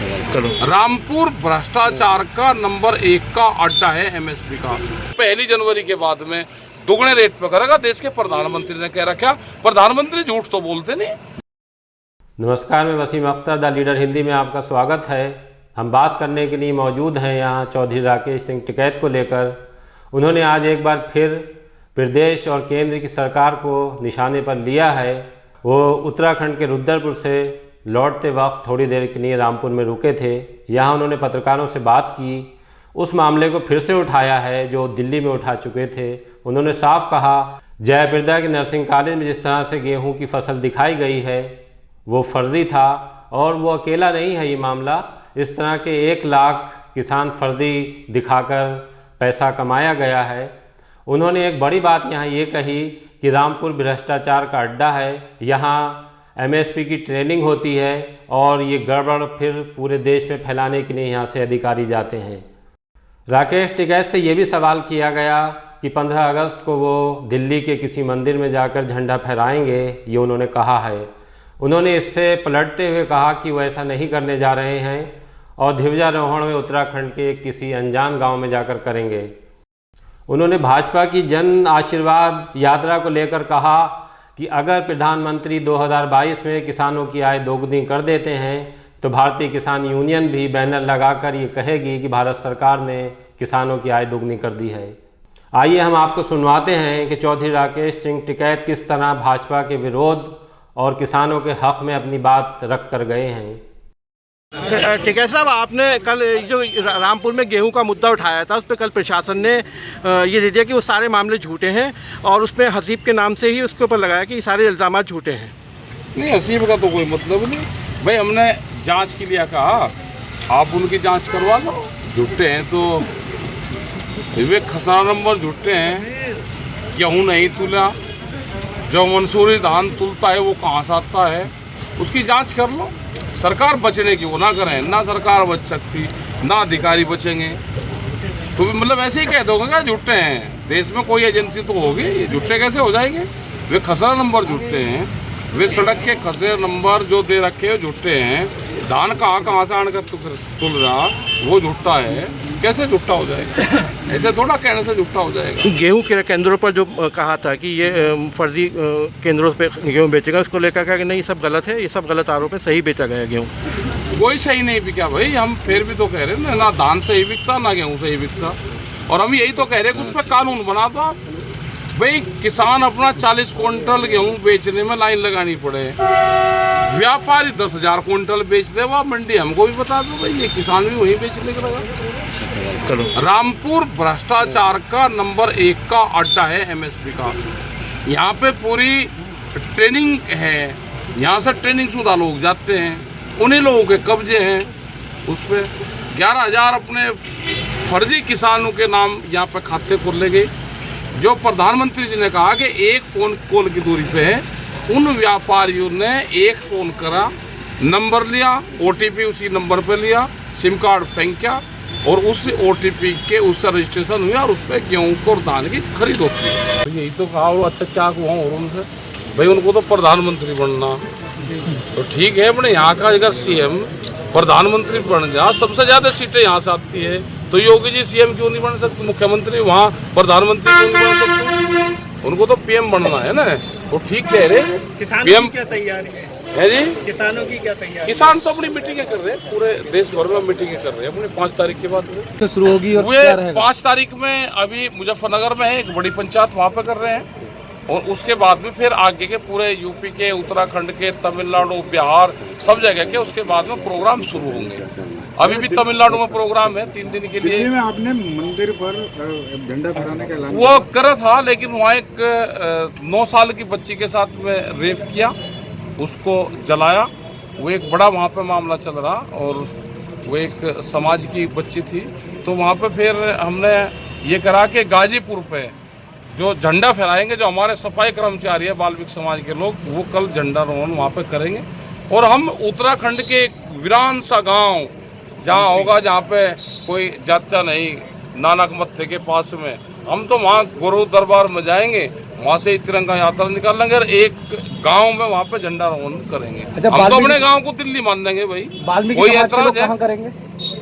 रामपुर भ्रष्टाचार का नंबर 1 का अड्डा है एमएसपी का। 1 जनवरी के बाद में दुगने रेट पे करेगा। देश के प्रधानमंत्री ने कह रखा, प्रधानमंत्री झूठ तो बोलते नहीं। नमस्कार, मैं वसीम अख्तर द लीडर हिंदी में आपका स्वागत है। हम बात करने के लिए मौजूद हैं यहाँ चौधरी राकेश सिंह टिकैत को लेकर। उन्होंने आज एक बार फिर प्रदेश और केंद्र की सरकार को निशाने पर लिया है। वो उत्तराखंड के रुद्रपुर से लौटते वक्त थोड़ी देर के लिए रामपुर में रुके थे। यहाँ उन्होंने पत्रकारों से बात की, उस मामले को फिर से उठाया है जो दिल्ली में उठा चुके थे। उन्होंने साफ कहा, जयप्रदा के नर्सिंग कॉलेज में जिस तरह से गेहूं की फसल दिखाई गई है वो फर्जी था, और वो अकेला नहीं है ये मामला। इस तरह के 1 लाख किसान फर्जी दिखाकर पैसा कमाया गया है। उन्होंने एक बड़ी बात यहाँ ये कही कि रामपुर भ्रष्टाचार का अड्डा है, यहाँ एमएसपी की ट्रेनिंग होती है और ये गड़बड़ फिर पूरे देश में फैलाने के लिए यहाँ से अधिकारी जाते हैं। राकेश टिकैत से ये भी सवाल किया गया कि 15 अगस्त को वो दिल्ली के किसी मंदिर में जाकर झंडा फहराएंगे, ये उन्होंने कहा है। उन्होंने इससे पलटते हुए कहा कि वो ऐसा नहीं करने जा रहे हैं और ध्वजारोहण में उत्तराखंड के किसी अनजान गांव में जाकर करेंगे। उन्होंने भाजपा की जन आशीर्वाद यात्रा को लेकर कहा कि अगर प्रधानमंत्री 2022 में किसानों की आय दोगुनी कर देते हैं तो भारतीय किसान यूनियन भी बैनर लगाकर ये कहेगी कि भारत सरकार ने किसानों की आय दोगुनी कर दी है। आइए हम आपको सुनवाते हैं कि चौधरी राकेश सिंह टिकैत किस तरह भाजपा के विरोध और किसानों के हक में अपनी बात रख कर गए हैं। टिकैत साहब, आपने कल जो रामपुर में गेहूं का मुद्दा उठाया था उस पर कल प्रशासन ने ये दे दिया कि वो सारे मामले झूठे हैं, और उसमें हसीब के नाम से ही उसके ऊपर लगाया कि सारे इल्ज़ाम झूठे हैं। नहीं, हसीब का तो कोई मतलब नहीं भाई। हमने जांच के लिए कहा, आप उनकी जांच करवा लो। झूठे हैं तो विवेक खसरा नंबर झूठे हैं। गेहूँ नहीं तुला, जो मंसूरी धान तुलता है वो कहाँ से आता है, उसकी जांच कर लो। सरकार बचने की वो ना करें, ना सरकार बच सकती ना अधिकारी बचेंगे। तो मतलब ऐसे ही कह दोगे क्या झूठे हैं? देश में कोई एजेंसी तो होगी, ये झूठे कैसे हो जाएंगे? वे खसरा नंबर झूठे हैं, वे सड़क के खसरे नंबर जो दे रखे हैं झूठे हैं। धान कहाँ से आने का तुल रहा वो झूठा है, कैसे झूठा हो जाएगा? ऐसे थोड़ा कहने से झूठा हो जाएगा। गेहूं के केंद्रों पर जो कहा था कि ये फर्जी केंद्रों पे गेहूं बेचेगा, उसको लेकर कहा कि नहीं, सब गलत है, ये सब गलत आरोप है, सही बेचा गया गेहूं। कोई सही नहीं बिका भाई। हम फिर भी तो कह रहे हैं ना धान सही बिकता ना गेहूँ सही बिकता, और हम यही तो कह रहे हैं कि उस पर कानून बना दो आप। भाई किसान अपना 40 क्विंटल गेहूँ बेचने में लाइन लगानी पड़े, व्यापारी 10,000 क्विंटल बेच दे वो मंडी, हमको भी बता दो भाई, ये किसान भी वहीं बेचने का लगा। रामपुर भ्रष्टाचार का नंबर 1 का अड्डा है एमएसपी का। यहाँ पे पूरी ट्रेनिंग है, यहाँ से ट्रेनिंग शुदा लोग जाते हैं, उन्हीं लोगों के कब्जे हैं। उस पर 11,000 अपने फर्जी किसानों के नाम यहाँ पे खाते खोले गए। जो प्रधानमंत्री जी ने कहा कि 1 फोन कॉल की दूरी पे है, उन व्यापारियों ने 1 फोन करा, नंबर लिया, ओटीपी उसी नंबर पे लिया, सिम कार्ड फेंका और उस ओटीपी के उससे रजिस्ट्रेशन हुआ और उस पर गेहूँ को और धान की खरीद होती है। यही तो कहा। अच्छा क्या हुआ और उनसे भाई, उनको तो प्रधानमंत्री बनना तो ठीक है, अपने यहाँ का अगर सीएम प्रधानमंत्री बन जा, सबसे ज़्यादा सीटें यहाँ से आती है, तो योगी जी सीएम क्यों नहीं बन सकते? मुख्यमंत्री वहाँ प्रधानमंत्री क्यों नहीं बन सकते? उनको तो पीएम बनना है ना। वो ठीक कह रहे। किसानों की क्या तैयारी है जी? किसानों की क्या तैयारी? किसान किसान तो अपनी मीटिंगें कर रहे हैं, पूरे देश भर में मीटिंगें कर रहे हैं अपनी। 5 तारीख के बाद तो शुरू होगी। और वे 5 तारीख में अभी मुजफ्फरनगर में है एक बड़ी पंचायत, वहाँ पे कर रहे हैं, और उसके बाद में फिर आगे के पूरे यूपी के, उत्तराखंड के, तमिलनाडु, बिहार, सब जगह के उसके बाद में प्रोग्राम शुरू होंगे। अभी भी तमिलनाडु में प्रोग्राम है 3 दिन के लिए। में आपने मंदिर पर झंडा फहराने का ऐलान वो करा था, लेकिन वहाँ एक 9 साल की बच्ची के साथ में रेप किया, उसको जलाया। वो एक बड़ा वहाँ पे मामला चल रहा, और वो एक समाज की बच्ची थी। तो वहाँ पे फिर हमने ये करा कि गाजीपुर पे जो झंडा फहराएंगे, जो हमारे सफाई कर्मचारी है बाल्मीकि समाज के लोग, वो कल झंडा रोहन वहाँ पे करेंगे। और हम उत्तराखंड के एक वीरान सा गाँव जहाँ होगा, जहाँ पे कोई जाता नहीं, नानक मत्थे के पास में, हम तो वहाँ गुरु दरबार में जाएंगे वहाँ से तिरंगा यात्रा निकाल लेंगे और एक गांव में वहाँ पे झंडा रोहण करेंगे। अच्छा, हम तो अपने गांव को दिल्ली मान लेंगे भाई। वाल्मीकि कोई समाज के लोग ऐतराज है? कहाँ करेंगे?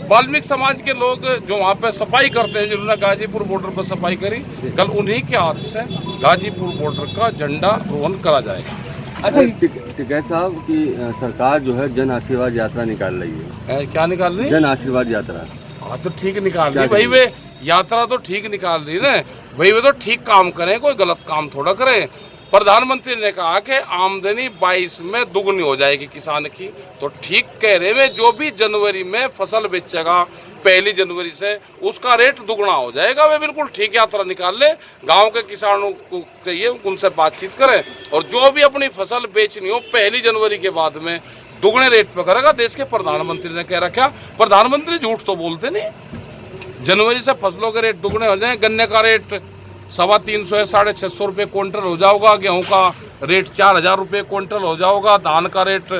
वाल्मीकि समाज के लोग जो वहाँ पे सफाई करते हैं, जिन्होंने गाजीपुर बॉर्डर पर सफाई करी, कल उन्हीं के हाथ से गाजीपुर बॉर्डर का झंडा रोहण करा जाएगा। अच्छा, टिकैत साहब की सरकार जो है जन आशीर्वाद यात्रा निकाल रही है। क्या निकाल रही? जन आशीर्वाद यात्रा। हाँ तो ठीक निकाल रही भाई, वे यात्रा तो ठीक निकाल रही ना भाई, वे तो ठीक काम करें, कोई गलत काम थोड़ा करें। प्रधानमंत्री ने कहा कि आमदनी 22 में दुगनी हो जाएगी किसान की, तो ठीक कह रहे वे। जो भी जनवरी में फसल बेचेगा 1 जनवरी से, उसका रेट दुगना हो जाएगा। वे बिल्कुल ठीक यात्रा निकाल ले, गांव के किसानों को चाहिए उनसे बातचीत करें, और जो भी अपनी फसल बेचनी हो 1 जनवरी के बाद में दुगने रेट पे करेगा। देश के प्रधानमंत्री ने कह रखा, प्रधानमंत्री झूठ तो बोलते नहीं। जनवरी से फसलों के रेट दुगने हो जाए, गन्ने का रेट 350 है, 650 रुपये क्विंटल हो जाएगा, गेहूं का रेट 4000 रुपये क्विंटल हो जाएगा, धान का रेट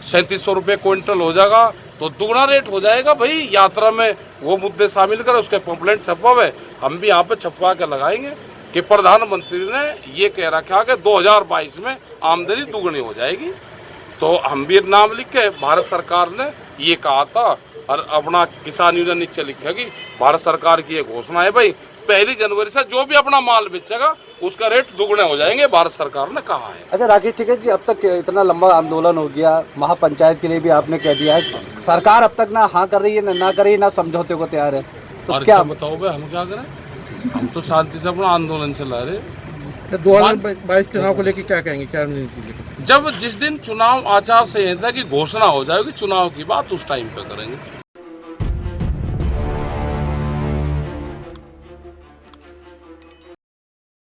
3700 रुपये क्विंटल हो जाएगा, तो दुगना रेट हो जाएगा भाई। यात्रा में वो मुद्दे शामिल करें, उसके पंपलेट छपवावे, हम भी यहाँ पे छपवा के लगाएंगे कि प्रधानमंत्री ने ये कह रखा कि 2022 में आमदनी दुगनी हो जाएगी। तो हम भी नाम लिख के, भारत सरकार ने ये कहा था, और अपना किसान यूनियन नीचे लिखेगी, भारत सरकार की ये घोषणा है भाई, 1 जनवरी से जो भी अपना माल बेचेगा उसका रेट दुगने हो जाएंगे, भारत सरकार ने कहा है। अच्छा राकेश टिकैत जी, अब तक इतना लंबा आंदोलन हो गया, महापंचायत के लिए भी आपने कह दिया है, सरकार अब तक ना हाँ कर रही है ना कर रही है, ना समझौते को तैयार है, तो और क्या बताओ भाई, हम क्या करें? हम तो शांति से अपना आंदोलन चला रहे। 2022 चुनाव को लेकर क्या कहेंगे, क्या रणनीति? जब जिस दिन चुनाव आचार संहिता की घोषणा हो जाएगी, चुनाव की बात उस टाइम पे करेंगे।